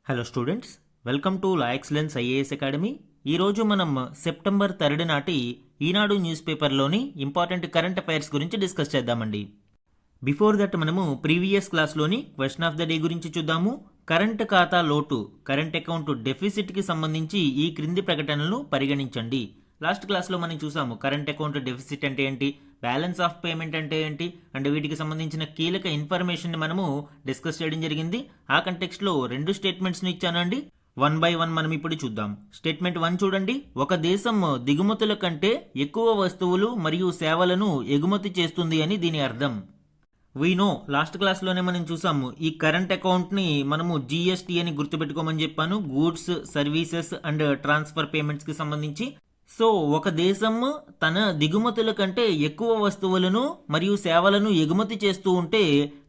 Hello students, welcome to La Excellence IAS academy. ఈరోజు మనం September 3 నాటి ఈనాడు న్యూస్ పేపర్లోని ఇంపార్టెంట్ కరెంట్ అఫైర్స్ గురించి డిస్కస్ చేద్దామండి. బిఫోర్ దట్ మనము ప్రీవియస్ క్లాస్లోని క్వశ్చన్ ఆఫ్ ద డే గురించి చూద్దాము. కరెంట్ ఖాతా లోటు, కరెంట్ అకౌంట్ డెఫిసిట్కి సంబంధించి ఈ క్రింది ప్రకటనలను పరిగణించండి. లాస్ట్ క్లాస్లో మనం చూసాము కరెంట్ అకౌంట్ డెఫిసిట్ అంటే ఏంటి, బ్యాలెన్స్ ఆఫ్ పేమెంట్ అంటే ఏంటి, అండ్ వీటికి సంబంధించిన కీలక ఇన్ఫర్మేషన్ మనము డిస్కస్ చేయడం జరిగింది. ఆ కంటెక్స్ట్లో రెండు స్టేట్మెంట్స్ని ఇచ్చానండి. 1 by 1 మనం ఇప్పుడు చూద్దాం. స్టేట్మెంట్ 1 చూడండి. ఒక దేశం దిగుమతుల కంటే ఎక్కువ వస్తువులు మరియు సేవలను ఎగుమతి చేస్తుంది అని దీని అర్థం. నో లాస్ట్ క్లాస్లోనే మనం చూసాము ఈ కరెంట్ అకౌంట్ని మనము జిఎస్టీ అని గుర్తుపెట్టుకోమని చెప్పాను, గూడ్స్ సర్వీసెస్ అండ్ ట్రాన్స్ఫర్ పేమెంట్స్కి సంబంధించి. సో ఒక దేశం తన దిగుమతుల కంటే ఎక్కువ వస్తువులను మరియు సేవలను ఎగుమతి చేస్తూ ఉంటే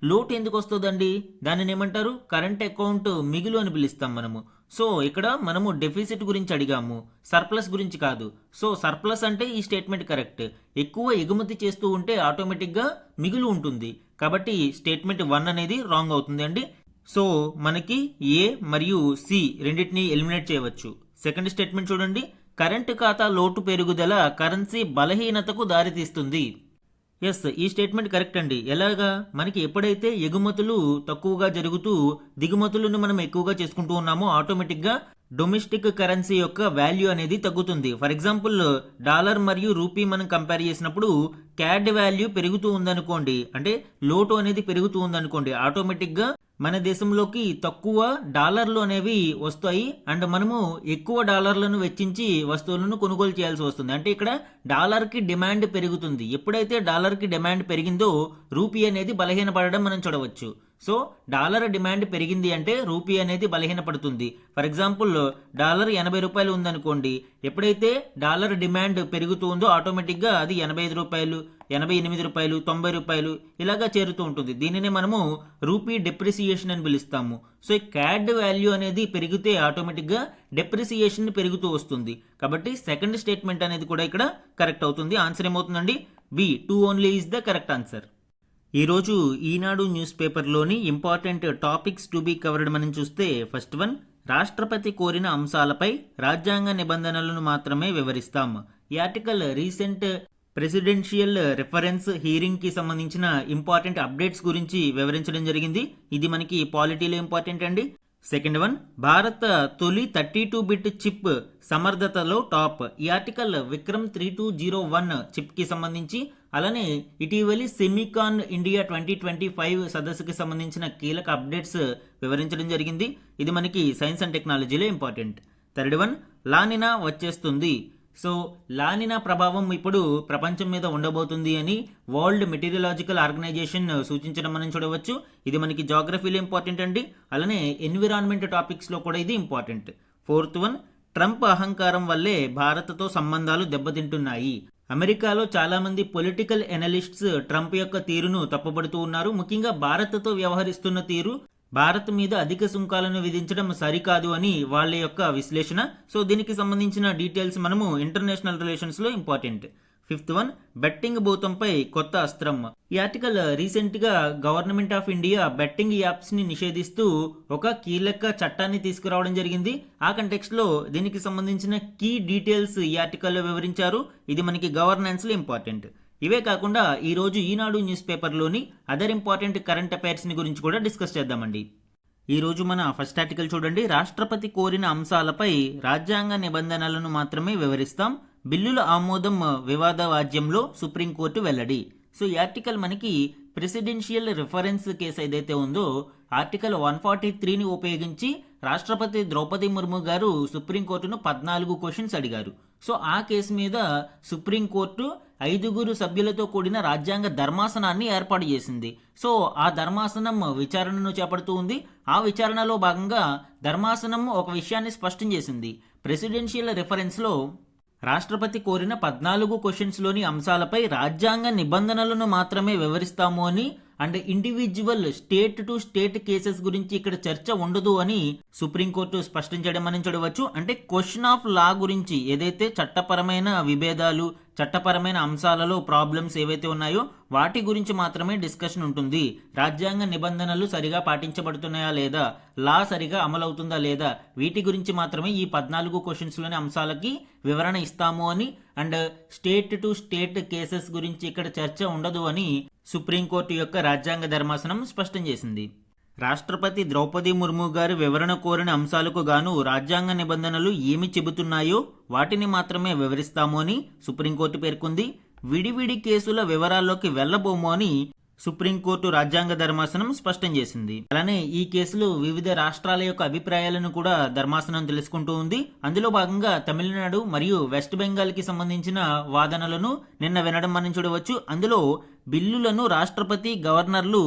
లోటు ఎందుకు వస్తుందండి? దానిని ఏమంటారు? కరెంట్ అకౌంట్ మిగులు అని పిలుస్తాం మనము. సో ఇక్కడ మనము డెఫిసిట్ గురించి అడిగాము, సర్ప్లస్ గురించి కాదు. సో సర్ప్లస్ అంటే ఈ స్టేట్మెంట్ కరెక్ట్. ఎక్కువ ఎగుమతి చేస్తూ ఉంటే ఆటోమేటిక్గా మిగులు ఉంటుంది. కాబట్టి స్టేట్మెంట్ 1 అనేది రాంగ్ అవుతుంది అండి. సో మనకి ఏ మరియు సి రెండింటిని ఎలిమినేట్ చేయవచ్చు. సెకండ్ స్టేట్మెంట్ చూడండి. కరెంటు ఖాతా లోటు పెరుగుదల కరెన్సీ బలహీనతకు దారితీస్తుంది. ఎస్, ఈ స్టేట్మెంట్ కరెక్ట్ అండి. ఎలాగా? మనకి ఎప్పుడైతే ఎగుమతులు తక్కువగా జరుగుతూ దిగుమతులను మనం ఎక్కువగా చేసుకుంటూ ఉన్నామో ఆటోమేటిక్గా డొమెస్టిక్ కరెన్సీ యొక్క వాల్యూ అనేది తగ్గుతుంది. ఫర్ ఎగ్జాంపుల్ డాలర్ మరియు రూపీ మనం కంపేర్ చేసినప్పుడు క్యాడ్ వాల్యూ పెరుగుతూ ఉందనుకోండి, అంటే లోటు అనేది పెరుగుతూ ఉందనుకోండి, ఆటోమేటిక్గా మన దేశంలోకి తక్కువ డాలర్లు అనేవి వస్తాయి అండ్ మనము ఎక్కువ డాలర్లను వెచ్చించి వస్తువులను కొనుగోలు చేయాల్సి వస్తుంది. అంటే ఇక్కడ డాలర్కి డిమాండ్ పెరుగుతుంది. ఎప్పుడైతే డాలర్కి డిమాండ్ పెరిగిందో రూపీ అనేది బలహీనపడడం మనం చూడవచ్చు. సో డాలర్ డిమాండ్ పెరిగింది అంటే రూపీ అనేది బలహీనపడుతుంది. ఫర్ ఎగ్జాంపుల్ డాలర్ 80 రూపాయలు ఉందనుకోండి, ఎప్పుడైతే డాలర్ డిమాండ్ పెరుగుతుందో ఆటోమేటిక్గా అది 85 రూపాయలు, 88 రూపాయలు, 90 రూపాయలు ఇలాగా చేరుతూ ఉంటుంది. దీనినే మనము రూపీ డెప్రిసియేషన్ అని పిలుస్తాము. సో ఈ క్యాడ్ వాల్యూ అనేది పెరిగితే ఆటోమేటిక్గా డెప్రిసియేషన్ పెరుగుతూ వస్తుంది. కాబట్టి సెకండ్ స్టేట్మెంట్ అనేది కూడా ఇక్కడ కరెక్ట్ అవుతుంది. ఆన్సర్ ఏమవుతుందండి? B 2 only is the correct answer. ఈరోజు ఈనాడు న్యూస్ పేపర్లోని important topics to be covered మనం చూస్తే ఫస్ట్ వన్, రాష్ట్రపతి కోరిన అంశాలపై రాజ్యాంగ నిబంధనలను మాత్రమే వివరిస్తాం. ఈ article recent presidential reference hearing కి సంబంధించిన ఇంపార్టెంట్ అప్డేట్స్ గురించి వివరించడం జరిగింది. ఇది మనకి పాలిటీలో ఇంపార్టెంట్ అండి. సెకండ్ వన్, భారత్ తొలి 32 బిట్ చిప్ సమర్థతలో టాప్. ఈ ఆర్టికల్ విక్రమ్ 3201 చిప్ కి సంబంధించి, అలానే ఇటీవలి సెమికాన్ ఇండియా 2025 సదస్సుకి సంబంధించిన కీలక అప్డేట్స్ వివరించడం జరిగింది. ఇది మనకి సైన్స్ అండ్ టెక్నాలజీలో ఇంపార్టెంట్. థర్డ్ వన్, లానినా వచ్చేస్తుంది. సో లానినా ప్రభావం ఇప్పుడు ప్రపంచం మీద ఉండబోతుంది అని వరల్డ్ మెటీరియలాజికల్ ఆర్గనైజేషన్ సూచించడం మనం చూడవచ్చు. ఇది మనకి జాగ్రఫీలో ఇంపార్టెంట్ అండి. అలానే ఎన్విరాన్మెంట్ టాపిక్స్లో కూడా ఇది ఇంపార్టెంట్. ఫోర్త్ వన్, ట్రంప్ అహంకారం వల్లే భారత్తో సంబంధాలు దెబ్బతింటున్నాయి. అమెరికాలో చాలా మంది పొలిటికల్ ఎనలిస్ట్స్ ట్రంప్ యొక్క తీరును తప్పుపడుతూ ఉన్నారు. ముఖ్యంగా భారత్తో వ్యవహరిస్తున్న తీరు, భారత్ మీద అధిక సుంకాలను విధించడం సరికాదు అని వాళ్ళ యొక్క విశ్లేషణ. సో దీనికి సంబంధించిన డీటెయిల్స్ మనము ఇంటర్నేషనల్ రిలేషన్స్ లో ఇంపార్టెంట్. ఫిఫ్త్ వన్, బెట్టింగ్ భూతంపై కొత్త అస్త్రం. ఈ ఆర్టికల్ రీసెంట్ గా government of India betting apps ని నిషేధిస్తూ ఒక కీలక చట్టాన్ని తీసుకురావడం జరిగింది. ఆ కంటెక్స్ట్ లో దీనికి సంబంధించిన కీ డీటెయిల్స్ ఈ ఆర్టికల్లో వివరించారు. ఇది మనకి గవర్నెన్స్ లో ఇంపార్టెంట్. ఇవే కాకుండా ఈ రోజు ఈనాడు న్యూస్ పేపర్లోని అదర్ ఇంపార్టెంట్ కరెంట్ అఫైర్స్ ని గురించి కూడా డిస్కస్ చేద్దామండి. ఈ రోజు మన ఫస్ట్ ఆర్టికల్ చూడండి. రాష్ట్రపతి కోరిన అంశాలపై రాజ్యాంగ నిబంధనలను మాత్రమే వివరిస్తాం. బిల్లుల ఆమోదం వివాదవాద్యంలో సుప్రీంకోర్టు వెల్లడి. సో ఈ ఆర్టికల్ మనకి ప్రెసిడెన్షియల్ రిఫరెన్స్ కేసు ఏదైతే ఉందో ఆర్టికల్ 143ని ఉపయోగించి రాష్ట్రపతి ద్రౌపది ముర్ము గారు సుప్రీంకోర్టును 14 క్వశ్చన్స్ అడిగారు. సో ఆ కేసు మీద సుప్రీంకోర్టు 5 సభ్యులతో కూడిన రాజ్యాంగ ధర్మాసనాన్ని ఏర్పాటు చేసింది. సో ఆ ధర్మాసనం విచారణను చేపడుతూ ఉంది. ఆ విచారణలో భాగంగా ధర్మాసనం ఒక విషయాన్ని స్పష్టం చేసింది. ప్రెసిడెన్షియల్ రిఫరెన్స్లో రాష్ట్రపతి కోరిన 14 క్వశ్చన్స్లోని అంశాలపై రాజ్యాంగ నిబంధనలను మాత్రమే వివరిస్తాము అని, and individual state to state cases గురించి ఇక్కడ చర్చ ఉండదు అని సుప్రీంకోర్టు స్పష్టం చేయడం మనం చూడవచ్చు. అంటే క్వశ్చన్ ఆఫ్ లా గురించి ఏదైతే చట్టపరమైన విభేదాలు, చట్టపరమైన అంశాలలో ప్రాబ్లమ్స్ ఏవైతే ఉన్నాయో వాటి గురించి మాత్రమే డిస్కషన్ ఉంటుంది. రాజ్యాంగ నిబంధనలు సరిగా పాటించబడుతున్నాయా లేదా, లా సరిగా అమలవుతుందా లేదా, వీటి గురించి మాత్రమే ఈ 14 క్వశ్చన్స్లోని అంశాలకి వివరణ ఇస్తాము అని, and state to state cases గురించి ఇక్కడ చర్చ ఉండదు అని సుప్రీంకోర్టు యొక్క రాజ్యాంగ ధర్మాసనం స్పష్టం చేసింది. రాష్ట్రపతి ద్రౌపది ముర్ము గారు వివరణ కోరిన అంశాలకు గాను రాజ్యాంగ నిబంధనలు ఏమి చెబుతున్నాయో వాటిని మాత్రమే వివరిస్తాము అని సుప్రీంకోర్టు పేర్కొంది. విడివిడి కేసుల వివరాల్లోకి వెళ్లబోము అని సుప్రీంకోర్టు రాజ్యాంగ ధర్మాసనం స్పష్టం చేసింది. అలానే ఈ కేసులు వివిధ రాష్ట్రాల యొక్క అభిప్రాయాలను కూడా ధర్మాసనం తెలుసుకుంటూ ఉంది. అందులో భాగంగా తమిళనాడు మరియు వెస్ట్ బెంగాల్ కి సంబంధించిన వాదనలను నిన్న వినడం మనం చూడవచ్చు. అందులో బిల్లులను రాష్ట్రపతి, గవర్నర్లు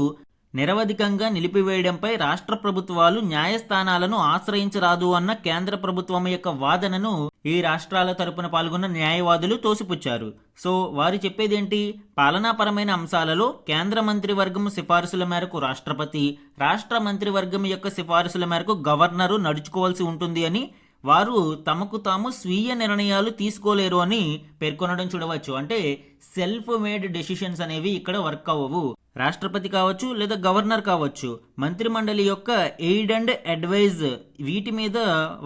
నిరవధికంగా నిలిపివేయడంపై రాష్ట్ర ప్రభుత్వాలు న్యాయస్థానాలను ఆశ్రయించరాదు అన్న కేంద్ర ప్రభుత్వం యొక్క వాదనను ఈ రాష్ట్రాల తరపున పాల్గొన్న న్యాయవాదులు తోసిపుచ్చారు. సో వారు చెప్పేదేంటి, పాలనాపరమైన అంశాలలో కేంద్ర మంత్రివర్గం సిఫారసుల మేరకు రాష్ట్రపతి, రాష్ట్ర మంత్రివర్గం యొక్క సిఫారసుల మేరకు గవర్నరు నడుచుకోవాల్సి ఉంటుంది అని, వారు తమకు తాము స్వీయ నిర్ణయాలు తీసుకోలేరు అని పేర్కొనడం చూడవచ్చు. అంటే సెల్ఫ్ మేడ్ డెసిషన్స్ అనేవి ఇక్కడ వర్క్ అవ్వవు. రాష్ట్రపతి కావచ్చు లేదా గవర్నర్ కావచ్చు, మంత్రిమండలి యొక్క ఎయిడ్ అండ్ అడ్వైజ్ వీటి మీద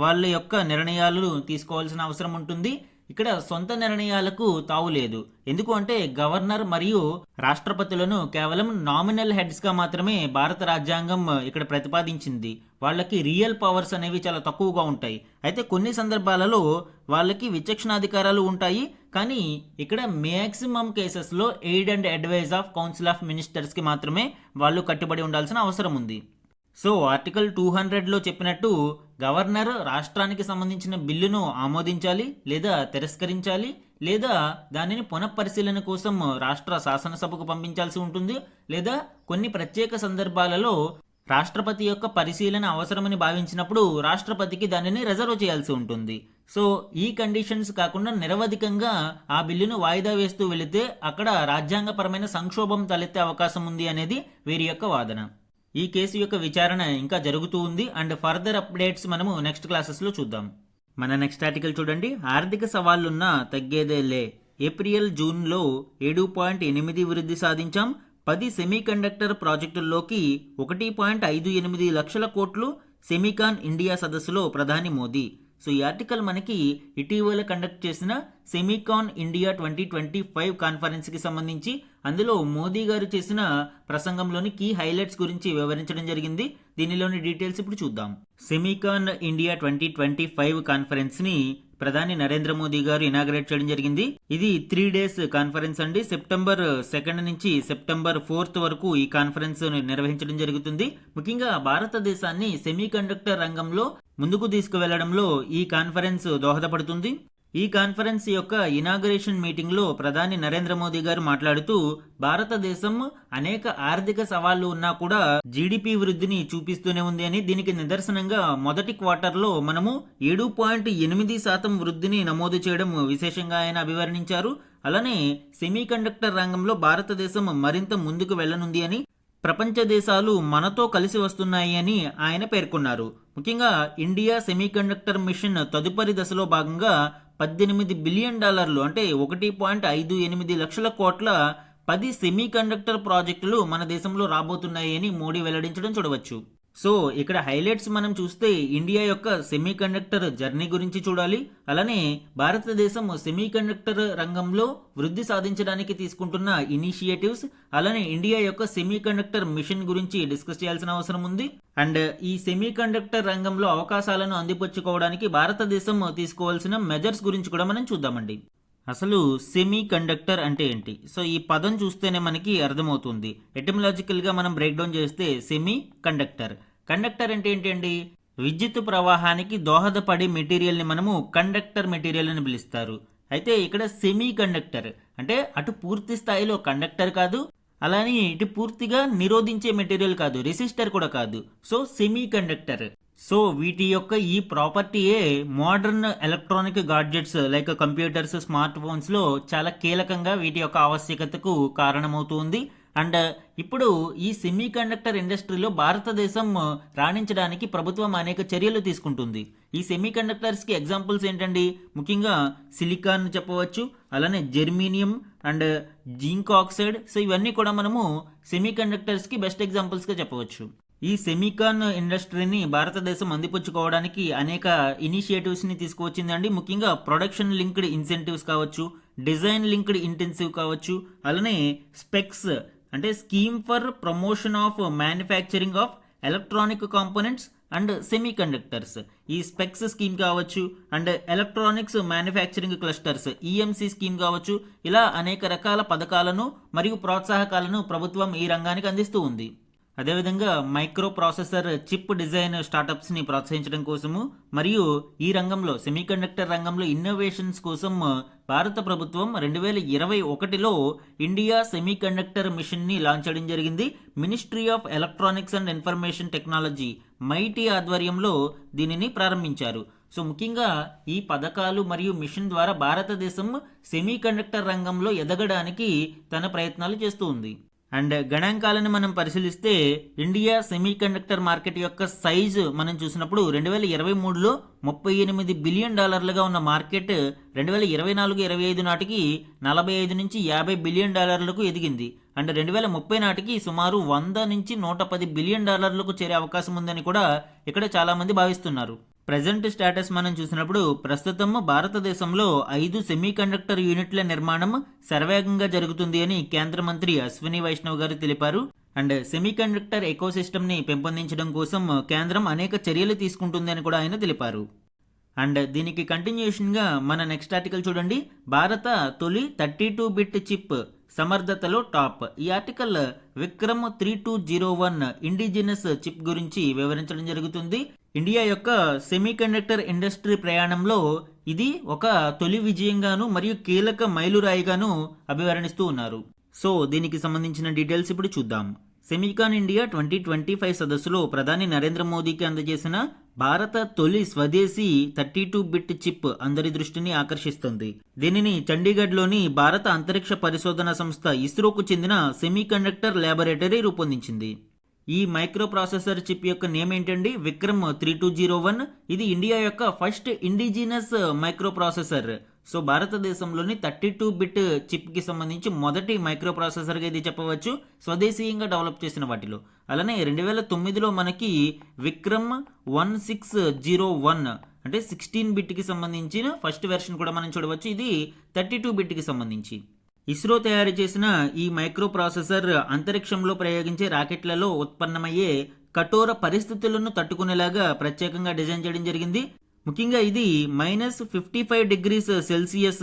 వాళ్ళ యొక్క నిర్ణయాలు తీసుకోవాల్సిన అవసరం ఉంటుంది. ఇక్కడ సొంత నిర్ణయాలకు తావు లేదు. ఎందుకు అంటే గవర్నర్ మరియు రాష్ట్రపతులను కేవలం నామినల్ హెడ్స్ గా మాత్రమే భారత రాజ్యాంగం ఇక్కడ ప్రతిపాదించింది. వాళ్ళకి రియల్ పవర్స్ అనేవి చాలా తక్కువగా ఉంటాయి. అయితే కొన్ని సందర్భాలలో వాళ్ళకి విచక్షణాధికారాలు ఉంటాయి. కానీ ఇక్కడ మ్యాక్సిమం కేసెస్లో aid and advise of council of ministers కి మాత్రమే వాళ్ళు కట్టుబడి ఉండాల్సిన అవసరం ఉంది. సో ఆర్టికల్ 200లో చెప్పినట్టు గవర్నర్ రాష్ట్రానికి సంబంధించిన బిల్లును ఆమోదించాలి లేదా తిరస్కరించాలి, లేదా దానిని పునఃపరిశీలన కోసం రాష్ట్ర శాసనసభకు పంపించాల్సి ఉంటుంది, లేదా కొన్ని ప్రత్యేక సందర్భాలలో రాష్ట్రపతి యొక్క పరిశీలన అవసరమని భావించినప్పుడు రాష్ట్రపతికి దానిని రిజర్వ్ చేయాల్సి ఉంటుంది. సో ఈ కండిషన్స్ కాకుండా నిరవధికంగా ఆ బిల్లును వాయిదా వేస్తూ వెళితే అక్కడ రాజ్యాంగపరమైన సంక్షోభం తలెత్తే అవకాశం ఉంది అనేది వీరి యొక్క వాదన. ఈ కేసు యొక్క విచారణ ఇంకా జరుగుతూ ఉంది. అండ్ ఫర్దర్ అప్డేట్స్ మనము నెక్స్ట్ క్లాసెస్లో చూద్దాం. మన నెక్స్ట్ ఆర్టికల్ చూడండి. ఆర్థిక సవాళ్లున్నా తగ్గేదేలే, ఏప్రిల్ జూన్లో 7.8 వృద్ధి సాధించాం, 10 సెమీకండక్టర్ ప్రాజెక్టుల్లోకి 1.58 లక్షల కోట్లు, సెమీకాన్ ఇండియా సదస్సులో ప్రధాని మోదీ. సో ఈ ఆర్టికల్ మనకి ఇటీవల కండక్ట్ చేసిన సెమీకాన్ ఇండియా 2025 కాన్ఫరెన్స్కి సంబంధించి అందులో మోదీ గారు చేసిన ప్రసంగంలోని కీ హైలైట్స్ గురించి వివరించడం జరిగింది. దీనిలోని డీటెయిల్స్ ఇప్పుడు చూద్దాం. సెమీకాన్ ఇండియా 2025 కాన్ఫరెన్స్ని ప్రధాని నరేంద్ర మోదీ గారు ఇనాగ్రేట్ చేయడం జరిగింది. ఇది 3 days కాన్ఫరెన్స్ అండి. సెప్టెంబర్ 2 నుంచి సెప్టెంబర్ 4 వరకు ఈ కాన్ఫరెన్స్ నిర్వహించడం జరుగుతుంది. ముఖ్యంగా భారతదేశాన్ని సెమీకండక్టర్ రంగంలో ముందుకు తీసుకువెళ్లడంలో ఈ కాన్ఫరెన్స్ దోహదపడుతుంది. ఈ కాన్ఫరెన్స్ యొక్క ఇనాగరేషన్ మీటింగ్ లో ప్రధాని నరేంద్ర మోదీ గారు మాట్లాడుతూ భారతదేశం అనేక ఆర్థిక సవాళ్లు ఉన్నా కూడా జీడిపి వృద్ధిని చూపిస్తూనే ఉంది అని, దీనికి నిదర్శనంగా మొదటి క్వార్టర్లో మనము 7.8% వృద్ధిని నమోదు చేయడం విశేషంగా ఆయన అభివర్ణించారు. అలానే సెమీకండక్టర్ రంగంలో భారతదేశం మరింత ముందుకు వెళ్లనుంది అని, ప్రపంచ దేశాలు మనతో కలిసి వస్తున్నాయి అని ఆయన పేర్కొన్నారు. ముఖ్యంగా ఇండియా సెమీకండక్టర్ మిషన్ తదుపరి దశలో భాగంగా $18 బిలియన్ అంటే 1.58 లక్షల కోట్ల 10 సెమీకండక్టర్ ప్రాజెక్టులు మన దేశంలో రాబోతున్నాయి అని మోడీ వెల్లడించడం చూడవచ్చు. సో ఇక్కడ హైలైట్స్ మనం చూస్తే ఇండియా యొక్క సెమీకండక్టర్ జర్నీ గురించి చూడాలి. అలానే భారతదేశం సెమీకండక్టర్ రంగంలో వృద్ధి సాధించడానికి తీసుకుంటున్న ఇనిషియేటివ్స్, అలానే ఇండియా యొక్క సెమీకండక్టర్ మిషన్ గురించి డిస్కస్ చేయాల్సిన అవసరం ఉంది. అండ్ ఈ సెమీకండక్టర్ రంగంలో అవకాశాలను అందిపుచ్చుకోవడానికి భారతదేశం తీసుకోవాల్సిన మెజర్స్ గురించి కూడా మనం చూద్దామండి. అసలు సెమీ కండక్టర్ అంటే ఏంటి? సో ఈ పదం చూస్తేనే మనకి అర్థమవుతుంది. ఎటిమలాజికల్ గా మనం బ్రేక్ డౌన్ చేస్తే సెమీ కండక్టర్, కండక్టర్ అంటే ఏంటండి? విద్యుత్ ప్రవాహానికి దోహదపడే మెటీరియల్ ని మనము కండక్టర్ మెటీరియల్ అని పిలుస్తారు. అయితే ఇక్కడ సెమీ కండక్టర్ అంటే అటు పూర్తి స్థాయిలో కండక్టర్ కాదు, అలానే ఇటు పూర్తిగా నిరోధించే మెటీరియల్ కాదు, రెసిస్టర్ కూడా కాదు. So semi conductor. సో వీటి యొక్క ఈ ప్రాపర్టీయే modern electronic gadgets like computers, smart phones లో చాలా కీలకంగా వీటి యొక్క ఆవశ్యకతకు కారణమవుతుంది. అండ్ ఇప్పుడు ఈ సెమీ కండక్టర్ ఇండస్ట్రీలో భారతదేశం రాణించడానికి ప్రభుత్వం అనేక చర్యలు తీసుకుంటుంది. ఈ సెమీ కండక్టర్స్కి ఎగ్జాంపుల్స్ ఏంటండి? ముఖ్యంగా సిలికాన్ చెప్పవచ్చు, అలానే జెర్మీనియం అండ్ జింక్ ఆక్సైడ్. సో ఇవన్నీ కూడా మనము సెమీ కండక్టర్స్కి బెస్ట్ ఎగ్జాంపుల్స్గా చెప్పవచ్చు. ఈ సెమీకాన్ ఇండస్ట్రీని భారతదేశం అందిపుచ్చుకోవడానికి అనేక ఇనిషియేటివ్స్ని తీసుకువచ్చిందండి. ముఖ్యంగా ప్రొడక్షన్ లింక్డ్ ఇన్సెంటివ్స్ కావచ్చు, డిజైన్ లింక్డ్ ఇంటెన్సివ్ కావచ్చు, అలానే స్పెక్స్ అంటే scheme for promotion of manufacturing of electronic components and semi conductors. ఈ స్పెక్స్ స్కీమ్ కావచ్చు and electronics manufacturing clusters EMC scheme కావచ్చు, ఇలా అనేక రకాల పథకాలను మరియు ప్రోత్సాహకాలను ప్రభుత్వం ఈ రంగానికి అందిస్తూ ఉంది. అదేవిధంగా మైక్రో ప్రాసెసర్ చిప్ డిజైన్ స్టార్టప్స్ని ప్రోత్సహించడం కోసము మరియు ఈ రంగంలో సెమీకండక్టర్ రంగంలో ఇన్నోవేషన్స్ కోసం భారత ప్రభుత్వం 2021లో ఇండియా సెమీకండక్టర్ మిషన్ని లాంచ్ చేయడం జరిగింది. Ministry of electronics and information technology mighty ఆధ్వర్యంలో దీనిని ప్రారంభించారు. సో ముఖ్యంగా ఈ పథకాలు మరియు మిషన్ ద్వారా భారతదేశం సెమీకండక్టర్ రంగంలో ఎదగడానికి తన ప్రయత్నాలు చేస్తూ ఉంది. అండ్ గణాంకాలను మనం పరిశీలిస్తే ఇండియా సెమీకండక్టర్ మార్కెట్ యొక్క సైజు మనం చూసినప్పుడు 2023లో $38 బిలియన్ ఉన్న మార్కెట్ 2024-25 నాటికి 45 నుంచి 50 బిలియన్ డాలర్లకు ఎదిగింది. అండ్ 2030 నాటికి సుమారు 100 నుంచి 110 బిలియన్ డాలర్లకు చేరే అవకాశం ఉందని కూడా ఇక్కడ చాలామంది భావిస్తున్నారు. ప్రజెంట్ స్టేటస్ మనం చూసినప్పుడు ప్రస్తుతం భారతదేశంలో 5 సెమీకండక్టర్ యూనిట్ల నిర్మాణం శరవేగంగా జరుగుతుంది అని కేంద్ర మంత్రి అశ్విని వైష్ణవ్ గారు తెలిపారు. అండ్ సెమీకండక్టర్ ఎకోసిస్టమ్ని పెంపొందించడం కోసం కేంద్రం అనేక చర్యలు తీసుకుంటుంది అని కూడా ఆయన తెలిపారు. అండ్ దీనికి కంటిన్యూషన్గా మన నెక్స్ట్ ఆర్టికల్ చూడండి. భారత తొలి 32 బిట్ చిప్ సమర్థతలో టాప్. ఈ ఆర్టికల్ విక్రమ్ 3201 ఇండిజినస్ చిప్ గురించి వివరించడం జరుగుతుంది. ఇండియా యొక్క సెమీకండక్టర్ ఇండస్ట్రీ ప్రయాణంలో ఇది ఒక తొలి విజయంగాను మరియు కీలక మైలురాయిగాను అభివర్ణిస్తూ ఉన్నారు. సో దీనికి సంబంధించిన డీటెయిల్స్ ఇప్పుడు చూద్దాం. సెమీకాన్ ఇండియా 2025 సదస్సులో ప్రధాని నరేంద్ర మోదీకి అందజేసిన భారత తొలి స్వదేశీ 32 బిట్ చిప్ అందరి దృష్టిని ఆకర్షిస్తుంది. దీనిని చండీగఢ్లోని భారత అంతరిక్ష పరిశోధన సంస్థ ఇస్రోకు చెందిన సెమీకండక్టర్ ల్యాబొరేటరీ రూపొందించింది. ఈ మైక్రో ప్రాసెసర్ చిప్ యొక్క నేమ్ ఏంటండి? విక్రమ్ 3201. ఇది ఇండియా యొక్క first indigenous micro processor. So భారతదేశంలోని 32 బిట్ చిప్కి సంబంధించి మొదటి మైక్రో ప్రాసెసర్గా ఇది చెప్పవచ్చు, స్వదేశీయంగా డెవలప్ చేసిన వాటిలో. అలానే 2009లో మనకి విక్రమ్ 1601 అంటే 16 బిట్కి సంబంధించిన ఫస్ట్ వెర్షన్ కూడా మనం చూడవచ్చు. ఇది 32 బిట్కి సంబంధించి. ఇస్రో తయారు చేసిన ఈ మైక్రో ప్రాసెసర్ అంతరిక్షంలో ప్రయోగించే రాకెట్లలో ఉత్పన్నమయ్యే కఠోర పరిస్థితులను తట్టుకునేలాగా ప్రత్యేకంగా డిజైన్ చేయడం జరిగింది. ముఖ్యంగా ఇది -55°C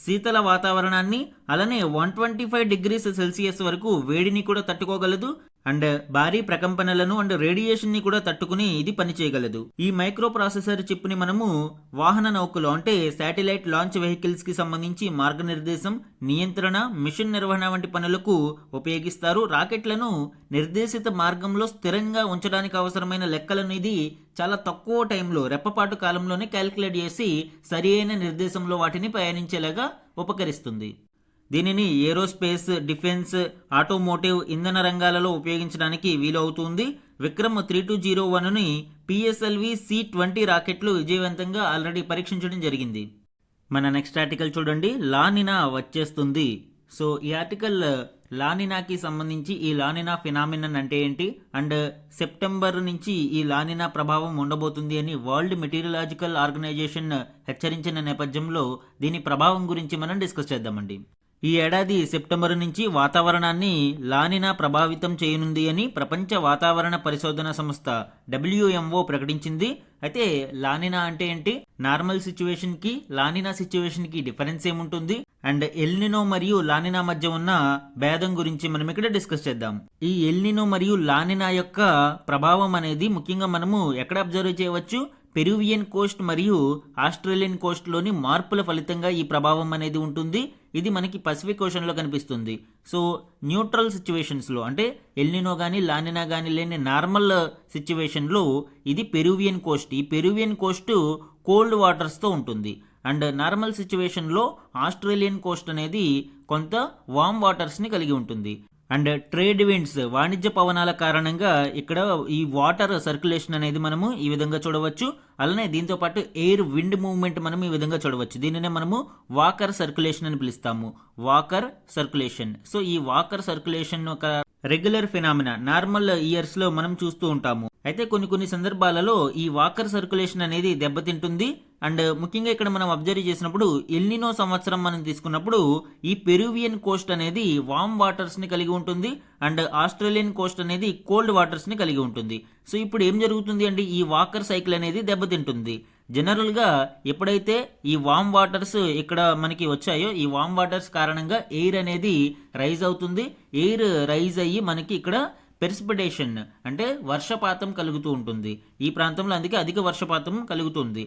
శీతల వాతావరణాన్ని, అలానే 125°C వరకు వేడిని కూడా తట్టుకోగలదు. అండ్ భారీ ప్రకంపనలను అండ్ రేడియేషన్ ని కూడా తట్టుకుని ఇది పనిచేయగలదు. ఈ మైక్రో ప్రాసెసర్ చిప్ ని మనము వాహన నౌకలు అంటే శాటిలైట్ లాంచ్ వెహికల్స్ కి సంబంధించి మార్గనిర్దేశం, నియంత్రణ, మిషన్ నిర్వహణ వంటి పనులకు ఉపయోగిస్తారు. రాకెట్లను నిర్దేశిత మార్గంలో స్థిరంగా ఉంచడానికి అవసరమైన లెక్కలను ఇది చాలా తక్కువ టైంలో, రెప్పపాటు కాలంలోనే క్యాలిక్యులేట్ చేసి సరి అయిన నిర్దేశంలో వాటిని ప్రయాణించేలాగా ఉపకరిస్తుంది. దీనిని ఏరోస్పేస్, డిఫెన్స్, ఆటోమోటివ్, ఇంధన రంగాలలో ఉపయోగించడానికి వీలు అవుతుంది. విక్రమ్ 3201ని PSLV C-20 రాకెట్లు విజయవంతంగా ఆల్రెడీ పరీక్షించడం జరిగింది. మన నెక్స్ట్ ఆర్టికల్ చూడండి. లానినా వచ్చేస్తుంది. సో ఈ ఆర్టికల్ లానినాకి సంబంధించి ఈ లానినా ఫినామినన్ అంటే ఏంటి అండ్ సెప్టెంబర్ నుంచి ఈ లానినా ప్రభావం ఉండబోతుంది అని వరల్డ్ మెటీరియలాజికల్ ఆర్గనైజేషన్ హెచ్చరించిన నేపథ్యంలో దీని ప్రభావం గురించి మనం డిస్కస్ చేద్దామండి. ఈ ఏడాది సెప్టెంబర్ నుంచి వాతావరణాన్ని లానినా ప్రభావితం చేయనుంది అని ప్రపంచ వాతావరణ పరిశోధన సంస్థ WMO ప్రకటించింది. అయితే లానినా అంటే ఏంటి, నార్మల్ సిచ్యువేషన్ కి లానినా సిచ్యువేషన్ కి డిఫరెన్స్ ఏముంటుంది అండ్ ఎల్నినో మరియు లానినా మధ్య ఉన్న భేదం గురించి మనం ఇక్కడ డిస్కస్ చేద్దాం. ఈ ఎల్నినో మరియు లానినా యొక్క ప్రభావం అనేది ముఖ్యంగా మనము ఎక్కడ అబ్జర్వ్ చేయవచ్చు, పెరువియన్ కోస్ట్ మరియు ఆస్ట్రేలియన్ కోస్ట్లోని మార్పుల ఫలితంగా ఈ ప్రభావం అనేది ఉంటుంది. ఇది మనకి పసిఫిక్ ఓషన్లో కనిపిస్తుంది. సో న్యూట్రల్ సిచ్యువేషన్స్లో అంటే ఎల్నినో కానీ లానినా కానీ లేని నార్మల్ సిచ్యువేషన్లో ఇది పెరువియన్ కోస్ట్. ఈ పెరువియన్ కోస్ట్ కోల్డ్ వాటర్స్తో ఉంటుంది అండ్ నార్మల్ సిచ్యువేషన్లో ఆస్ట్రేలియన్ కోస్ట్ అనేది కొంత వామ్ వాటర్స్ని కలిగి ఉంటుంది. అండ్ ట్రేడ్ విండ్స్ వాణిజ్య పవనాల కారణంగా ఇక్కడ ఈ వాటర్ సర్క్యులేషన్ అనేది మనము ఈ విధంగా చూడవచ్చు. అలానే దీంతో పాటు ఎయిర్ విండ్ మూవ్మెంట్ మనం ఈ విధంగా చూడవచ్చు. దీనినే మనము వాకర్ సర్క్యులేషన్ అని పిలుస్తాము. Walker circulation. సో ఈ వాకర్ సర్క్యులేషన్ ఒక రెగ్యులర్ ఫినామినా నార్మల్ ఇయర్స్ లో మనం చూస్తూ ఉంటాము. అయితే కొన్ని సందర్భాలలో ఈ వాకర్ సర్క్యులేషన్ అనేది దెబ్బతింటుంది. అండ్ ముఖ్యంగా ఇక్కడ మనం అబ్జర్వ్ చేసినప్పుడు ఎల్నినో సంవత్సరం మనం తీసుకున్నప్పుడు ఈ పెరువియన్ కోస్ట్ అనేది వామ్ వాటర్స్ ని కలిగి ఉంటుంది అండ్ ఆస్ట్రేలియన్ కోస్ట్ అనేది కోల్డ్ వాటర్స్ ని కలిగి ఉంటుంది. సో ఇప్పుడు ఏం జరుగుతుంది అంటే ఈ వాకర్ సైకిల్ అనేది దెబ్బతింటుంది. జనరల్ గా ఎప్పుడైతే ఈ వామ్ వాటర్స్ ఇక్కడ మనకి వచ్చాయో ఈ వామ్ వాటర్స్ కారణంగా ఎయిర్ అనేది రైజ్ అవుతుంది. ఎయిర్ రైజ్ అయ్యి మనకి ఇక్కడ ప్రెసిపిటేషన్ అంటే వర్షపాతం కలుగుతూ ఉంటుంది. ఈ ప్రాంతంలో అందుకే అధిక వర్షపాతం కలుగుతుంది.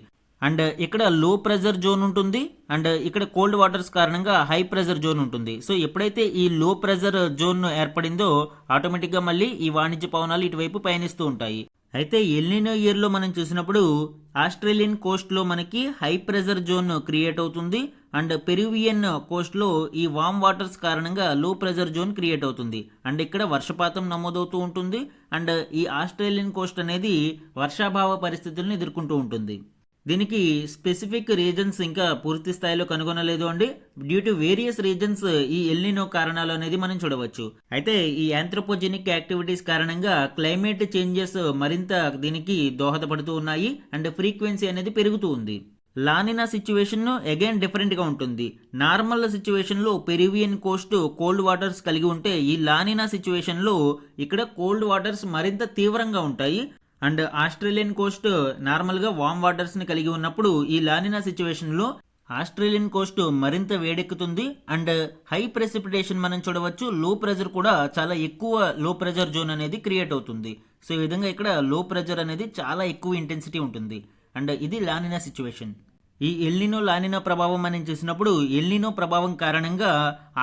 అండ్ ఇక్కడ లో ప్రెజర్ జోన్ ఉంటుంది అండ్ ఇక్కడ కోల్డ్ వాటర్స్ కారణంగా హై ప్రెజర్ జోన్ ఉంటుంది. సో ఎప్పుడైతే ఈ లో ప్రెజర్ జోన్ ఏర్పడిందో ఆటోమేటిక్ గా మళ్ళీ ఈ వాణిజ్య పవనాలు ఇటువైపు పయనిస్తూ ఉంటాయి. అయితే ఎల్నినో ఇయర్ లో మనం చూసినప్పుడు ఆస్ట్రేలియన్ కోస్ట్ లో మనకి హై ప్రెజర్ జోన్ క్రియేట్ అవుతుంది అండ్ పెరువియన్ కోస్ట్ లో ఈ వామ్ వాటర్స్ కారణంగా లో ప్రెజర్ జోన్ క్రియేట్ అవుతుంది. అండ్ ఇక్కడ వర్షపాతం నమోదవుతూ ఉంటుంది అండ్ ఈ ఆస్ట్రేలియన్ కోస్ట్ అనేది వర్షాభావ పరిస్థితులను ఎదుర్కొంటూ ఉంటుంది. దీనికి స్పెసిఫిక్ రీజన్స్ ఇంకా పూర్తి స్థాయిలో కనుగొనలేదు అండి. డ్యూ టు వేరియస్ రీజన్స్ ఈ ఎల్నినో కారణాలు అనేది మనం చూడవచ్చు. అయితే ఈ యాంథ్రోపోజెనిక్ యాక్టివిటీస్ కారణంగా క్లైమేట్ చేంజెస్ మరింత దీనికి దోహదపడుతూ ఉన్నాయి అండ్ ఫ్రీక్వెన్సీ అనేది పెరుగుతూ ఉంది. లానినా సిచ్యువేషన్ అగైన్ డిఫరెంట్ గా ఉంటుంది. నార్మల్ సిచ్యువేషన్ లో పెరువియన్ కోస్ట్ కోల్డ్ వాటర్స్ కలిగి ఉంటే ఈ లానినా సిచ్యువేషన్ లో ఇక్కడ కోల్డ్ వాటర్స్ మరింత తీవ్రంగా ఉంటాయి అండ్ ఆస్ట్రేలియన్ కోస్ట్ నార్మల్ గా వామ్ వాటర్స్ ని కలిగి ఉన్నప్పుడు ఈ లానినా సిచ్యువేషన్ లో ఆస్ట్రేలియన్ కోస్ట్ మరింత వేడెక్కుతుంది అండ్ హై ప్రెసిపిటేషన్ మనం చూడవచ్చు. లో ప్రెజర్ కూడా చాలా ఎక్కువ లో ప్రెజర్ జోన్ అనేది క్రియేట్ అవుతుంది. సో ఈ విధంగా ఇక్కడ లో ప్రెజర్ అనేది చాలా ఎక్కువ ఇంటెన్సిటీ ఉంటుంది అండ్ ఇది లానినా సిచ్యువేషన్. ఈ ఎల్నినో లానినా ప్రభావం మనం చూసినప్పుడు ఎల్నినో ప్రభావం కారణంగా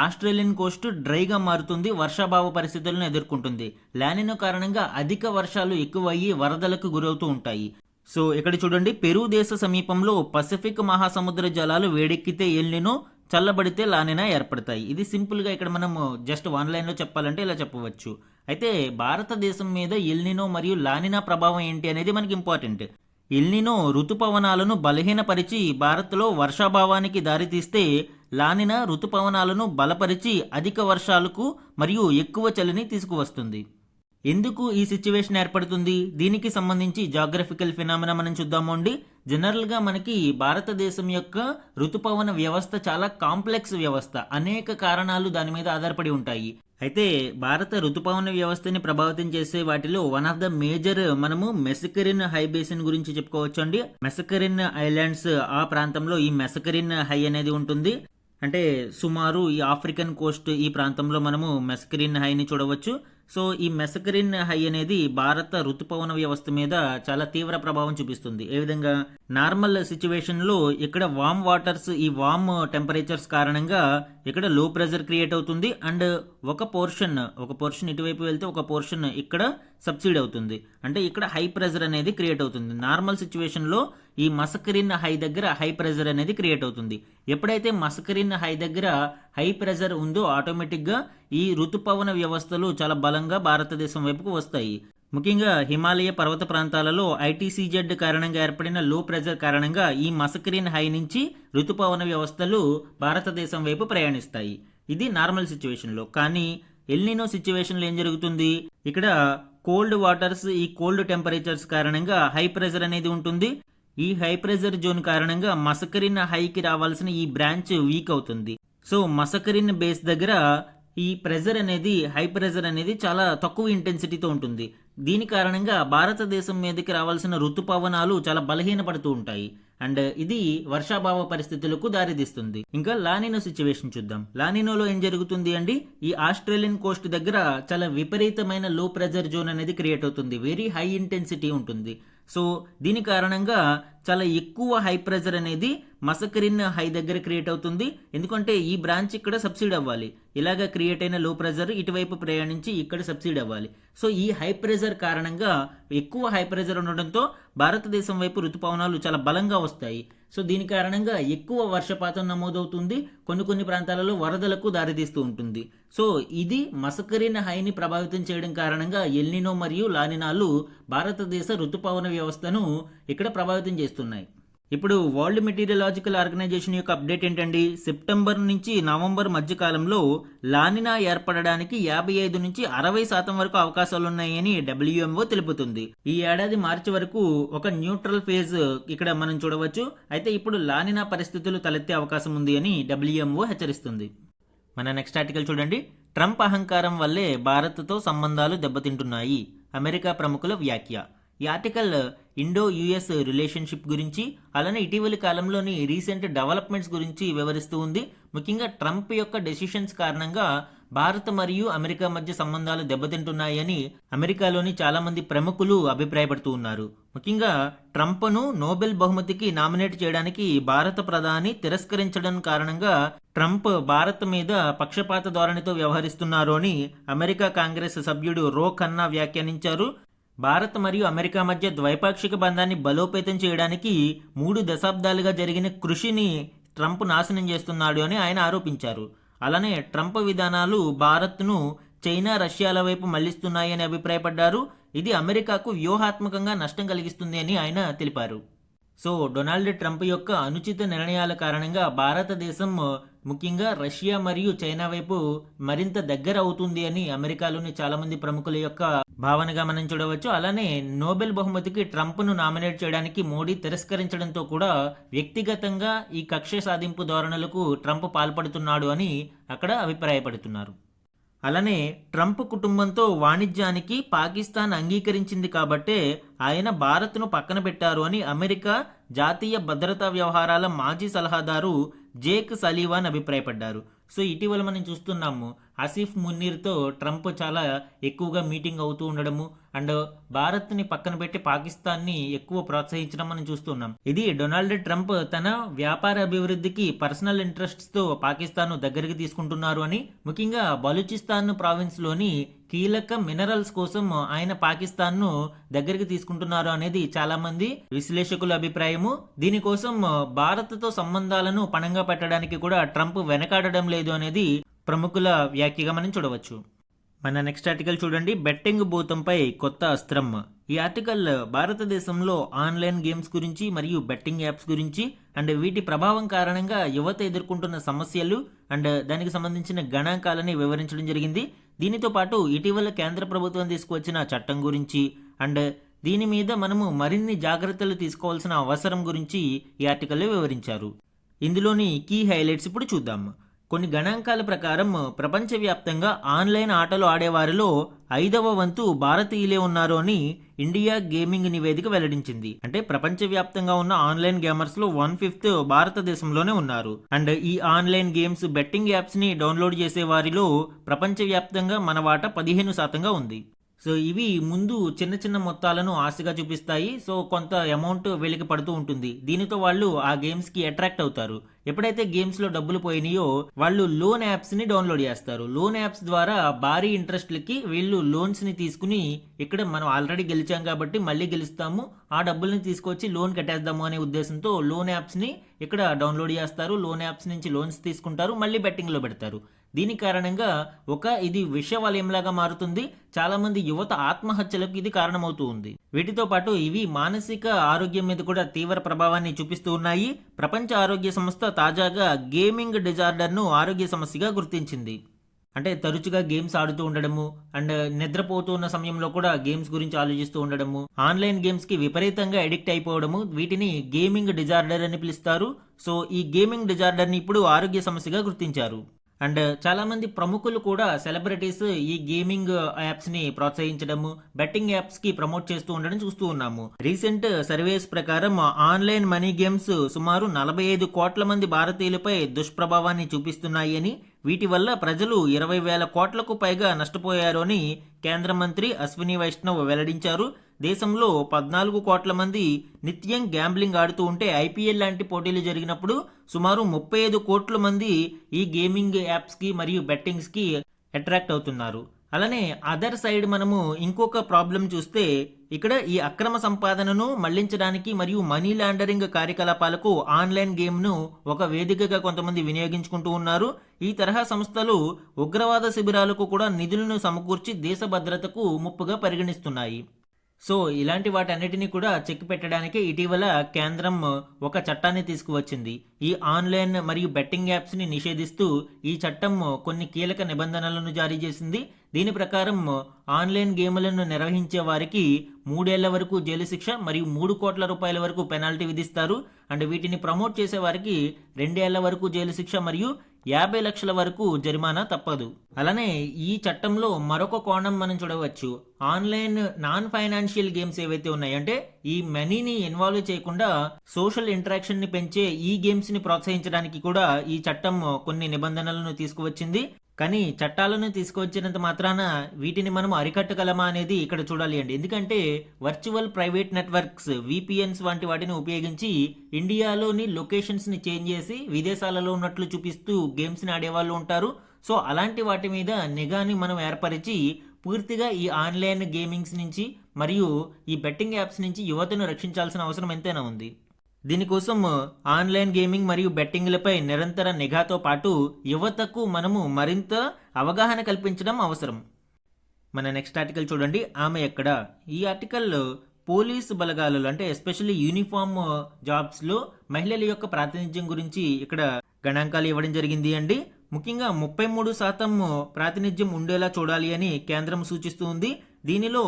ఆస్ట్రేలియన్ కోస్ట్ డ్రైగా మారుతుంది, వర్షాభావ పరిస్థితులను ఎదుర్కొంటుంది. లానినో కారణంగా అధిక వర్షాలు ఎక్కువయ్యి వరదలకు గురవుతూ ఉంటాయి. సో ఇక్కడ చూడండి, పెరు దేశ సమీపంలో పసిఫిక్ మహాసముద్ర జలాలు వేడెక్కితే ఎల్నినో, చల్లబడితే లానినా ఏర్పడతాయి. ఇది సింపుల్ గా ఇక్కడ మనం జస్ట్ వన్ లైన్ లో చెప్పాలంటే ఇలా చెప్పవచ్చు. అయితే భారతదేశం మీద ఎల్నినో మరియు లానినా ప్రభావం ఏంటి అనేది మనకి ఇంపార్టెంట్. ఎల్నినో ఋతుపవనాలను బలహీనపరిచి భారత్లో వర్షాభావానికి దారితీస్తే లానినా ఋతుపవనాలను బలపరిచి అధిక వర్షాలకు మరియు ఎక్కువ చలిని తీసుకువస్తుంది. ఎందుకు ఈ సిచ్యువేషన్ ఏర్పడుతుంది? దీనికి సంబంధించి జాగ్రఫికల్ ఫినామినా మనం చూద్దాము అండి. జనరల్ గా మనకి భారతదేశం యొక్క ఋతుపవన వ్యవస్థ చాలా కాంప్లెక్స్ వ్యవస్థ. అనేక కారణాలు దాని మీద ఆధారపడి ఉంటాయి. అయితే భారత ఋతుపవన వ్యవస్థని ప్రభావితం చేసే వాటిలో వన్ ఆఫ్ ద మేజర్ మనము మెసకరిన్ హై బేసిన్ గురించి చెప్పుకోవచ్చు అండి. మెసకరిన్ ఐలాండ్స్ ఆ ప్రాంతంలో ఈ మెసకరిన్ హై అనేది ఉంటుంది. అంటే సుమారు ఈ ఆఫ్రికన్ కోస్ట్ ఈ ప్రాంతంలో మనము మెసకరిన్ హైని చూడవచ్చు. సో ఈ మెసకరిన్ హై అనేది భారత ఋతుపవన వ్యవస్థ మీద చాలా తీవ్ర ప్రభావం చూపిస్తుంది. ఏ విధంగా? నార్మల్ సిచ్యువేషన్ లో ఇక్కడ వామ్ వాటర్స్, ఈ వామ్ టెంపరేచర్స్ కారణంగా ఇక్కడ లో ప్రెజర్ క్రియేట్ అవుతుంది అండ్ ఒక పోర్షన్ ఇటువైపు వెళ్తే ఒక పోర్షన్ ఇక్కడ సబ్సిడ్ అవుతుంది. అంటే ఇక్కడ హై ప్రెజర్ అనేది క్రియేట్ అవుతుంది. నార్మల్ సిచ్యువేషన్ లో ఈ మసకరిన్ హై దగ్గర హై ప్రెజర్ అనేది క్రియేట్ అవుతుంది. ఎప్పుడైతే మసకరిన్ హై దగ్గర హై ప్రెజర్ ఉందో ఆటోమేటిక్ గా ఈ ఋతుపవన వ్యవస్థలు చాలా బలంగా భారతదేశం వైపుకు వస్తాయి. ముఖ్యంగా హిమాలయ పర్వత ప్రాంతాలలో ఐటీసీజెడ్ కారణంగా ఏర్పడిన లో ప్రెజర్ కారణంగా ఈ మసకరిన్ హై నుంచి ఋతుపవన వ్యవస్థలు భారతదేశం వైపు ప్రయాణిస్తాయి. ఇది నార్మల్ సిచ్యువేషన్ లో. కానీ ఎల్నినో సిచ్యువేషన్ లో ఏం జరుగుతుంది? ఇక్కడ కోల్డ్ వాటర్స్, ఈ కోల్డ్ టెంపరేచర్స్ కారణంగా హై ప్రెజర్ అనేది ఉంటుంది. ఈ హై ప్రెజర్ జోన్ కారణంగా మసకరిన్ హైకి రావాల్సిన ఈ బ్రాంచ్ వీక్ అవుతుంది. సో మసకరిన్ బేస్ దగ్గర ఈ ప్రెజర్ అనేది, హై ప్రెజర్ అనేది చాలా తక్కువ ఇంటెన్సిటీతో ఉంటుంది. దీని కారణంగా భారతదేశం మీదకి రావాల్సిన ఋతుపవనాలు చాలా బలహీనపడుతూ ఉంటాయి అండ్ ఇది వర్షాభావ పరిస్థితులకు దారితీస్తుంది. ఇంకా లానినో సిచ్యువేషన్ చూద్దాం. లానినోలో ఏం జరుగుతుంది అండి? ఈ ఆస్ట్రేలియన్ కోస్ట్ దగ్గర చాలా విపరీతమైన లో ప్రెజర్ జోన్ అనేది క్రియేట్ అవుతుంది. వెరీ హై ఇంటెన్సిటీ ఉంటుంది. సో దీని కారణంగా చాలా ఎక్కువ హై ప్రెజర్ అనేది మసకరిన్ హై దగ్గర క్రియేట్ అవుతుంది. ఎందుకంటే ఈ బ్రాంచ్ ఇక్కడ సబ్సిడ్ అవ్వాలి, ఇలాగా క్రియేట్ అయిన లో ప్రెజర్ ఇటువైపు ప్రయాణించి ఇక్కడ సబ్సిడ్ అవ్వాలి. సో ఈ హై ప్రెజర్ కారణంగా ఎక్కువ హై ప్రెజర్ ఉండడంతో భారతదేశం వైపు ఋతుపవనాలు చాలా బలంగా వస్తాయి. సో దీని కారణంగా ఎక్కువ వర్షపాతం నమోదవుతుంది, కొన్ని ప్రాంతాలలో వరదలకు దారితీస్తూ ఉంటుంది. సో ఇది మసకరిన్ హైని ప్రభావితం చేయడం కారణంగా ఎల్నినో మరియు లానినాలు భారతదేశ ఋతుపవన వ్యవస్థను ఇక్కడ ప్రభావితం చేస్తున్నాయి. ఇప్పుడు వరల్డ్ మెటీరియలాజికల్ ఆర్గనైజేషన్ యొక్క అప్డేట్ ఏంటండి, సెప్టెంబర్ నుంచి నవంబర్ మధ్య కాలంలో లానినా ఏర్పడడానికి 55 నుంచి 60% వరకు అవకాశాలున్నాయని WMO తెలుపుతుంది. ఈ ఏడాది మార్చి వరకు ఒక న్యూట్రల్ ఫేజ్ ఇక్కడ మనం చూడవచ్చు. అయితే ఇప్పుడు లానినా పరిస్థితులు తలెత్తే అవకాశం ఉంది అని WMO హెచ్చరిస్తుంది. మన నెక్స్ట్ ఆర్టికల్ చూడండి, ట్రంప్ అహంకారం వల్లే భారత్తో సంబంధాలు దెబ్బతింటున్నాయి, అమెరికా ప్రముఖుల వ్యాఖ్య. ఈ ఆర్టికల్ ఇండో యుఎస్ రిలేషన్షిప్ గురించి, అలానే ఇటీవలి కాలంలోని రీసెంట్ డెవలప్మెంట్స్ గురించి వివరిస్తూ ఉంది. ముఖ్యంగా ట్రంప్ యొక్క డెసిషన్స్ కారణంగా భారత్ మరియు అమెరికా మధ్య సంబంధాలు దెబ్బతింటున్నాయని అమెరికాలోని చాలా మంది ప్రముఖులు అభిప్రాయపడుతూ ఉన్నారు. ముఖ్యంగా ట్రంప్ను నోబెల్ బహుమతికి నామినేట్ చేయడానికి భారత ప్రధాని తిరస్కరించడం కారణంగా ట్రంప్ భారత్ మీద పక్షపాత ధోరణితో వ్యవహరిస్తున్నారు అని అమెరికా కాంగ్రెస్ సభ్యుడు రో ఖన్నా వ్యాఖ్యానించారు. భారత్ మరియు అమెరికా మధ్య ద్వైపాక్షిక బంధాన్ని బలోపేతం చేయడానికి 3 దశాబ్దాలుగా జరిగిన కృషిని ట్రంప్ నాశనం చేస్తున్నాడు అని ఆయన ఆరోపించారు. అలానే ట్రంప్ విధానాలు భారత్ను చైనా, రష్యాల వైపు మళ్లిస్తున్నాయని అభిప్రాయపడ్డారు. ఇది అమెరికాకు వ్యూహాత్మకంగా నష్టం కలిగిస్తుంది అని ఆయన తెలిపారు. సో డొనాల్డ్ ట్రంప్ యొక్క అనుచిత నిర్ణయాల కారణంగా భారతదేశం ముఖ్యంగా రష్యా మరియు చైనా వైపు మరింత దగ్గర అవుతుంది అని అమెరికాలోని చాలా మంది ప్రముఖుల యొక్క భావనగా మనం చూడవచ్చు. అలానే నోబెల్ బహుమతికి ట్రంప్ను నామినేట్ చేయడానికి మోడీ తిరస్కరించడంతో కూడా వ్యక్తిగతంగా ఈ కక్ష సాధింపు ధోరణులకు ట్రంప్ పాల్పడుతున్నాడు అని అక్కడ అభిప్రాయపడుతున్నారు. అలానే ట్రంప్ కుటుంబంతో వాణిజ్యానికి పాకిస్తాన్ అంగీకరించింది కాబట్టే ఆయన భారత్ను పక్కన పెట్టారు అని అమెరికా జాతీయ భద్రతా వ్యవహారాల మాజీ సలహాదారు జేక్ సలీవాన్ అభిప్రాయపడ్డారు. సో ఇటీవల మనం చూస్తున్నాము ఆసిఫ్ మున్నీర్తో ట్రంప్ చాలా ఎక్కువగా మీటింగ్ అవుతూ ఉండడము అండ్ భారత్ని పక్కన పెట్టి పాకిస్తాన్ని ఎక్కువ ప్రోత్సహించడం మనం చూస్తున్నాం. ఇది డొనాల్డ్ ట్రంప్ తన వ్యాపార అభివృద్ధికి పర్సనల్ ఇంట్రెస్ట్స్తో పాకిస్తాన్ దగ్గరికి తీసుకుంటున్నారు అని, ముఖ్యంగా బలూచిస్తాన్ ప్రావిన్స్ లోని కీలక మినరల్స్ కోసం ఆయన పాకిస్తాన్ను దగ్గరికి తీసుకుంటున్నారు అనేది చాలా మంది విశ్లేషకుల అభిప్రాయము. దీనికోసం భారత్తో సంబంధాలను పణంగా పెట్టడానికి కూడా ట్రంప్ వెనకాడడం లేదు అనేది ప్రముఖుల వ్యాఖ్యగా మనం చూడవచ్చు. మన నెక్స్ట్ ఆర్టికల్ చూడండి, బెట్టింగ్ భూతంపై కొత్త అస్త్రం. ఈ ఆర్టికల్ భారతదేశంలో ఆన్లైన్ గేమ్స్ గురించి మరియు బెట్టింగ్ యాప్స్ గురించి అండ్ వీటి ప్రభావం కారణంగా యువత ఎదుర్కొంటున్న సమస్యలు అండ్ దానికి సంబంధించిన గణాంకాలని వివరించడం జరిగింది. దీనితో పాటు ఇటీవల కేంద్ర ప్రభుత్వం తీసుకువచ్చిన చట్టం గురించి అండ్ దీని మీద మనము మరిన్ని జాగ్రత్తలు తీసుకోవాల్సిన అవసరం గురించి ఈ ఆర్టికల్లో వివరించారు. ఇందులోని కీ హైలైట్స్ ఇప్పుడు చూద్దాం. కొన్ని గణాంకాల ప్రకారం ప్రపంచవ్యాప్తంగా ఆన్లైన్ ఆటలు ఆడేవారిలో 5వ వంతు భారతీయులే ఉన్నారు అని ఇండియా గేమింగ్ నివేదిక వెల్లడించింది. అంటే ప్రపంచవ్యాప్తంగా ఉన్న ఆన్లైన్ గేమర్స్ లో 1/5 భారతదేశంలోనే ఉన్నారు. అండ్ ఈ ఆన్లైన్ గేమ్స్ బెట్టింగ్ యాప్స్ ని డౌన్లోడ్ చేసే వారిలో ప్రపంచవ్యాప్తంగా మన వాటా 15% ఉంది. సో ఇవి ముందు చిన్న మొత్తాలను ఆశగా చూపిస్తాయి. సో కొంత అమౌంట్ వీళ్ళకి పడుతూ ఉంటుంది. దీనితో వాళ్ళు ఆ గేమ్స్ కి అట్రాక్ట్ అవుతారు. ఎప్పుడైతే గేమ్స్ లో డబ్బులు పోయినాయో వాళ్ళు లోన్ యాప్స్ ని డౌన్లోడ్ చేస్తారు. లోన్ యాప్స్ ద్వారా భారీ ఇంట్రెస్ట్లకి వీళ్ళు లోన్స్ ని తీసుకుని ఇక్కడ మనం ఆల్రెడీ గెలిచాం కాబట్టి మళ్ళీ గెలుస్తాము, ఆ డబ్బుల్ని తీసుకొచ్చి లోన్ కట్టేద్దాము అనే ఉద్దేశంతో లోన్ యాప్స్ ని ఇక్కడ డౌన్లోడ్ చేస్తారు. లోన్ యాప్స్ నుంచి లోన్స్ తీసుకుంటారు, మళ్ళీ బెట్టింగ్ లో పెడతారు. దీని కారణంగా ఇది విష వలయంలాగా మారుతుంది. చాలా మంది యువత ఆత్మహత్యలకు ఇది కారణమవుతూ ఉంది. వీటితో పాటు ఇవి మానసిక ఆరోగ్యం మీద కూడా తీవ్ర ప్రభావాన్ని చూపిస్తూ ఉన్నాయి. ప్రపంచ ఆరోగ్య సంస్థ తాజాగా గేమింగ్ డిజార్డర్ ను ఆరోగ్య సమస్యగా గుర్తించింది. అంటే తరచుగా గేమ్స్ ఆడుతూ ఉండడము అండ్ నిద్రపోతూ ఉన్న సమయంలో కూడా గేమ్స్ గురించి ఆలోచిస్తూ ఉండడము, ఆన్లైన్ గేమ్స్ కి విపరీతంగా అడిక్ట్ అయిపోవడము, వీటిని గేమింగ్ డిజార్డర్ అని పిలుస్తారు. సో ఈ గేమింగ్ డిజార్డర్ ని ఇప్పుడు ఆరోగ్య సమస్యగా గుర్తించారు. అండ్ చాలా మంది ప్రముఖులు కూడా సెలబ్రిటీస్ ఈ గేమింగ్ యాప్స్ ని ప్రోత్సహించడము, బెట్టింగ్ యాప్స్ కి ప్రమోట్ చేస్తూ ఉండడం చూస్తూ ఉన్నాము. రీసెంట్ సర్వేస్ ప్రకారం ఆన్లైన్ మనీ గేమ్స్ సుమారు 45 కోట్ల మంది భారతీయులపై దుష్ప్రభావాన్ని చూపిస్తున్నాయి అని, వీటి వల్ల ప్రజలు 20,000 కోట్లకు పైగా నష్టపోయారు అని కేంద్ర మంత్రి అశ్విని వైష్ణవ్ వెల్లడించారు. దేశంలో 14 కోట్ల మంది నిత్యం గ్యాంబ్లింగ్ ఆడుతూ ఉంటే ఐపీఎల్ లాంటి పోటీలు జరిగినప్పుడు సుమారు 35 కోట్ల మంది ఈ గేమింగ్ యాప్స్కి మరియు బెట్టింగ్స్కి అట్రాక్ట్ అవుతున్నారు. అలానే అదర్ సైడ్ మనము ఇంకొక ప్రాబ్లం చూస్తే ఇక్కడ ఈ అక్రమ సంపాదనను మళ్లించడానికి మరియు మనీ లాండరింగ్ కార్యకలాపాలకు ఆన్లైన్ గేమ్ను ఒక వేదికగా కొంతమంది వినియోగించుకుంటూ ఉన్నారు. ఈ తరహా సంస్థలు ఉగ్రవాద శిబిరాలకు కూడా నిధులను సమకూర్చి దేశ భద్రతకు ముప్పుగా పరిగణిస్తున్నాయి. సో ఇలాంటి వాటన్నిటినీ కూడా చెక్ పెట్టడానికి ఇటీవల కేంద్రం ఒక చట్టాన్ని తీసుకువచ్చింది. ఈ ఆన్లైన్ మరియు బెట్టింగ్ యాప్స్ని నిషేధిస్తూ ఈ చట్టం కొన్ని కీలక నిబంధనలను జారీ చేసింది. దీని ప్రకారం ఆన్లైన్ గేములను నిర్వహించే వారికి 3 ఏళ్ల వరకు జైలు శిక్ష మరియు 3 కోట్ల రూపాయల వరకు పెనాల్టీ విధిస్తారు. అండ్ వీటిని ప్రమోట్ చేసే వారికి 2 ఏళ్ల వరకు జైలు శిక్ష మరియు 50 లక్షల వరకు జరిమానా తప్పదు. అలానే ఈ చట్టంలో మరొక కోణం మనం చూడవచ్చు. ఆన్లైన్ నాన్ ఫైనాన్షియల్ గేమ్స్ ఏవైతే ఉన్నాయంటే ఈ మనీని ఇన్వాల్వ్ చేయకుండా సోషల్ ఇంటరాక్షన్ ని పెంచే ఈ గేమ్స్ ని ప్రోత్సహించడానికి కూడా ఈ చట్టం కొన్ని నిబంధనలను తీసుకువచ్చింది. కానీ చట్టాలను తీసుకువచ్చినంత మాత్రాన వీటిని మనం అరికట్టగలమా అనేది ఇక్కడ చూడాలి అండి. ఎందుకంటే వర్చువల్ ప్రైవేట్ నెట్వర్క్స్ విపిఎన్స్ వంటి వాటిని ఉపయోగించి ఇండియాలోని లొకేషన్స్ని చేంజ్ చేసి విదేశాలలో ఉన్నట్లు చూపిస్తూ గేమ్స్ని ఆడేవాళ్ళు ఉంటారు. సో అలాంటి వాటి మీద నిఘాని మనం ఏర్పరిచి పూర్తిగా ఈ ఆన్లైన్ గేమింగ్స్ నుంచి మరియు ఈ బెట్టింగ్ యాప్స్ నుంచి యువతను రక్షించాల్సిన అవసరం ఎంతైనా ఉంది. దీనికోసం ఆన్లైన్ గేమింగ్ మరియు బెట్టింగ్లపై నిరంతర నిఘాతో పాటు యువతకు మనము మరింత అవగాహన కల్పించడం అవసరం. మన నెక్స్ట్ ఆర్టికల్ చూడండి, ఆమె ఎక్కడ. ఈ ఆర్టికల్ పోలీసు బలగాలలో అంటే ఎస్పెషల్లీ యూనిఫామ్ జాబ్స్లో మహిళల యొక్క ప్రాతినిధ్యం గురించి ఇక్కడ గణాంకాలు ఇవ్వడం జరిగింది అండి. ముఖ్యంగా 33% ప్రాతినిధ్యం ఉండేలా చూడాలి అని కేంద్రం సూచిస్తూ ఉంది. దీనిలో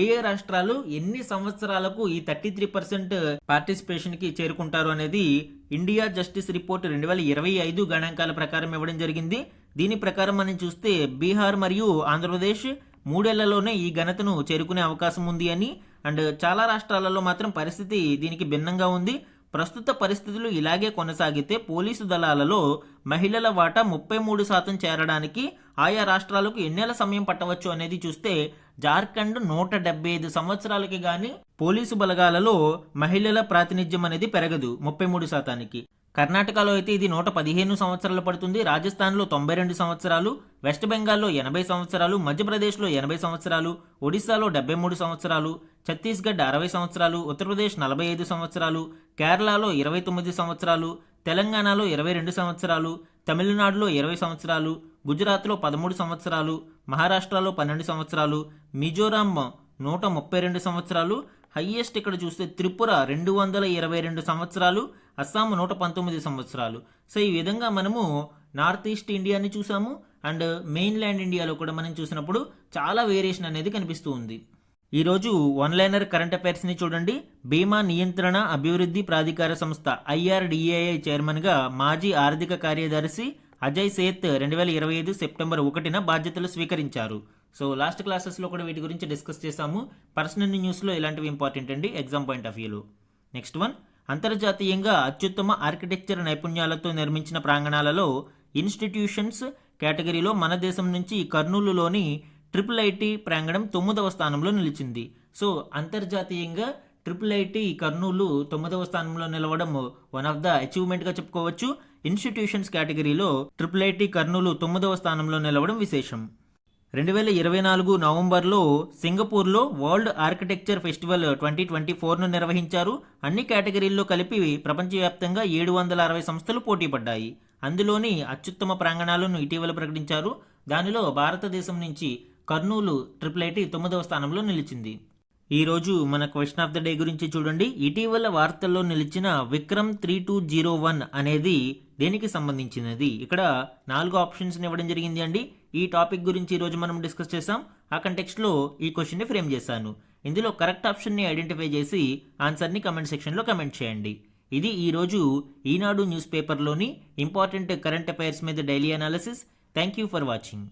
ఏ రాష్ట్రాలు ఎన్ని సంవత్సరాలకు ఈ 33% పార్టిసిపేషన్కి చేరుకుంటారు అనేది ఇండియా జస్టిస్ రిపోర్ట్ 2025 గణాంకాల ప్రకారం ఇవ్వడం జరిగింది. దీని ప్రకారం మనం చూస్తే బీహార్ మరియు ఆంధ్రప్రదేశ్ 3 ఏళ్లలోనే ఈ ఘనతను చేరుకునే అవకాశం ఉంది అని, అండ్ చాలా రాష్ట్రాలలో మాత్రం పరిస్థితి దీనికి భిన్నంగా ఉంది. ప్రస్తుత పరిస్థితులు ఇలాగే కొనసాగితే పోలీసు దళాలలో మహిళల వాటా 33% చేరడానికి ఆయా రాష్ట్రాలకు ఎన్నేళ్ల సమయం పట్టవచ్చు అనేది చూస్తే జార్ఖండ్ 175 సంవత్సరాలకి గాని పోలీసు బలగాలలో మహిళల ప్రాతినిధ్యం అనేది పెరగదు 33%కి. కర్ణాటకలో అయితే ఇది 115 సంవత్సరాలు పడుతుంది, రాజస్థాన్లో 92 సంవత్సరాలు, వెస్ట్ బెంగాల్లో 80 సంవత్సరాలు, మధ్యప్రదేశ్లో 80 సంవత్సరాలు, ఒడిశాలో 73 సంవత్సరాలు, ఛత్తీస్గఢ్ 60 సంవత్సరాలు, ఉత్తరప్రదేశ్ 45 సంవత్సరాలు, కేరళలో 29 సంవత్సరాలు, తెలంగాణలో 22 సంవత్సరాలు, తమిళనాడులో 20 సంవత్సరాలు, గుజరాత్లో 13 సంవత్సరాలు, మహారాష్ట్రలో 12 సంవత్సరాలు, మిజోరాం 132 సంవత్సరాలు, హైయెస్ట్ ఇక్కడ చూస్తే త్రిపుర 222 సంవత్సరాలు, అస్సాం 119 సంవత్సరాలు. సో ఈ విధంగా మనము నార్త్ ఈస్ట్ ఇండియాని చూసాము, అండ్ మెయిన్ ల్యాండ్ ఇండియాలో కూడా మనం చూసినప్పుడు చాలా వేరియేషన్ అనేది కనిపిస్తూ ఉంది. ఈరోజు వన్ లైనర్ కరెంట్ అఫైర్స్ని చూడండి. బీమా నియంత్రణ అభివృద్ధి ప్రాధికార సంస్థ IRDAI చైర్మన్గా మాజీ ఆర్థిక కార్యదర్శి అజయ్ సేత్ 2025 సెప్టెంబర్ 1న బాధ్యతలు స్వీకరించారు. సో లాస్ట్ క్లాసెస్లో కూడా వీటి గురించి డిస్కస్ చేసాము. పర్సనల్ న్యూస్లో ఇలాంటివి ఇంపార్టెంట్ అండి ఎగ్జామ్ పాయింట్ ఆఫ్ వ్యూలో. నెక్స్ట్ వన్, అంతర్జాతీయంగా అత్యుత్తమ ఆర్కిటెక్చర్ నైపుణ్యాలతో నిర్మించిన ప్రాంగణాలలో ఇన్స్టిట్యూషన్స్ కేటగిరీలో మన దేశం నుంచి కర్నూలులోని IIIT ప్రాంగణం 9వ స్థానంలో నిలిచింది. సో అంతర్జాతీయంగా IIIT కర్నూలు 9వ స్థానంలో నిలవడం వన్ ఆఫ్ ద అచీవ్మెంట్గా చెప్పుకోవచ్చు. ఇన్స్టిట్యూషన్స్ కేటగిరీలో IIIT కర్నూలు 9వ స్థానంలో నిలవడం విశేషం. 2024 నవంబర్లో సింగపూర్లో వరల్డ్ ఆర్కిటెక్చర్ ఫెస్టివల్ 2024ను నిర్వహించారు. అన్ని కేటగిరీల్లో కలిపి ప్రపంచవ్యాప్తంగా 760 సంస్థలు పోటీ పడ్డాయి. అందులోని అత్యుత్తమ ప్రాంగణాలను ఇటీవల ప్రకటించారు. దానిలో భారతదేశం నుంచి కర్నూలు IIIT 9వ స్థానంలో నిలిచింది. ఈరోజు మన క్వశ్చన్ ఆఫ్ ద డే గురించి చూడండి. ఇటీవల వార్తల్లో నిలిచిన విక్రమ్ 3201 అనేది దేనికి సంబంధించినది? ఇక్కడ 4 ఆప్షన్స్ ఇవ్వడం జరిగింది అండి. ఈ టాపిక్ గురించి ఈరోజు మనం డిస్కస్ చేసాం. ఆ కంటెక్స్ట్లో ఈ క్వశ్చన్ని ఫ్రేమ్ చేశాను. ఇందులో కరెక్ట్ ఆప్షన్ని ఐడెంటిఫై చేసి ఆన్సర్ని కమెంట్ సెక్షన్లో కమెంట్ చేయండి. ఇది ఈరోజు ఈనాడు న్యూస్ పేపర్లోని ఇంపార్టెంట్ కరెంట్ అఫైర్స్ మీద daily analysis. Thank you for watching.